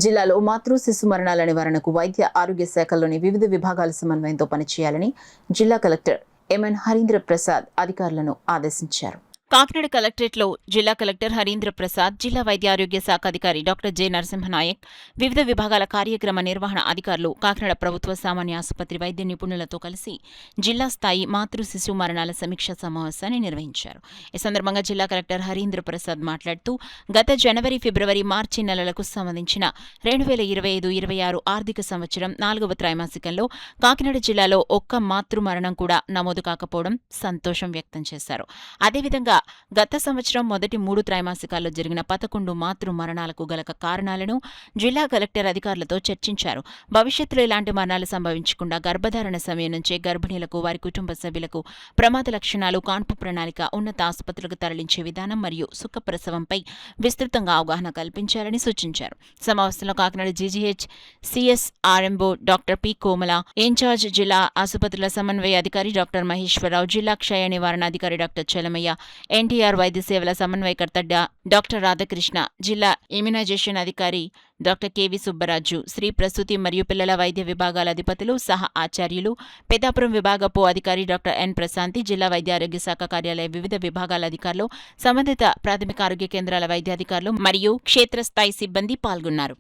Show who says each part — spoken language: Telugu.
Speaker 1: జిల్లాలో మాతృ శిశు మరణాల నివారణకు వైద్య ఆరోగ్య శాఖల్లోని వివిధ విభాగాల సమన్వయంతో పనిచేయాలని జిల్లా కలెక్టర్ ఎంఎన్ హరీంద్ర ప్రసాద్ అధికారులను ఆదేశించారు.
Speaker 2: కాకినాడ కలెక్టరేట్లో జిల్లా కలెక్టర్ హరీంద్ర ప్రసాద్, జిల్లా వైద్య ఆరోగ్య శాఖ అధికారి డాక్టర్ జె నరసింహనాయక్, వివిధ విభాగాల కార్యక్రమ నిర్వహణ అధికారులు కాకినాడ ప్రభుత్వ సామాన్య ఆసుపత్రి వైద్య నిపుణులతో కలిసి జిల్లా స్థాయి మాతృ శిశు మరణాల సమీక్షా సమావేశాన్ని నిర్వహించారు. ఈ సందర్భంగా జిల్లా కలెక్టర్ హరీంద్ర ప్రసాద్ మాట్లాడుతూ, గత జనవరి, ఫిబ్రవరి, మార్చి నెలలకు సంబంధించిన 2025-26 ఆర్థిక సంవత్సరం 4వ త్రైమాసికంలో కాకినాడ జిల్లాలో ఒక్క మాతృ మరణం కూడా నమోదు కాకపోవడం సంతోషం వ్యక్తం చేశారు. అదేవిధంగా గత సంవత్సరం మొదటి 3 త్రైమాసికాల్లో జరిగిన 11 మాతృ మరణాలకు గల కారణాలను జిల్లా కలెక్టర్ అధికారులతో చర్చించారు. భవిష్యత్తులో ఇలాంటి మరణాలు సంభవించకుండా గర్భధారణ సమయం నుంచే గర్భిణీలకు, వారి కుటుంబ సభ్యులకు ప్రమాద లక్షణాలు, కాన్పు ప్రణాళిక, ఉన్నత ఆసుపత్రులకు తరలించే విధానం మరియు సుఖప్రసవంపై విస్తృతంగా అవగాహన కల్పించాలని సూచించారు. సమావేశంలో Kakinada GGH CSRMO doctor P Komala, in charge జిల్లా ఆసుపత్రుల సమన్వయ అధికారి డాక్టర్ మహేశ్వరరావు, జిల్లా క్షయ నివారణ అధికారి డాక్టర్ చలమయ్య, ఎన్టీఆర్ వైద్య సేవల సమన్వయకర్త డాక్టర్ రాధాకృష్ణ, జిల్లా ఇమ్యునైజేషన్ అధికారి డాక్టర్ కెవి సుబ్బరాజు, స్త్రీ ప్రసూతి మరియు పిల్లల వైద్య విభాగాల అధిపతులు, సహా ఆచార్యులు, పెద్దాపురం విభాగపు అధికారి డాక్టర్ ఎన్ ప్రశాంతి, జిల్లా వైద్య ఆరోగ్య శాఖ కార్యాలయ వివిధ విభాగాల అధికారులు, సంబంధిత ప్రాథమిక ఆరోగ్య కేంద్రాల వైద్యాధికారులు మరియు క్షేత్రస్థాయి సిబ్బంది పాల్గొన్నారు.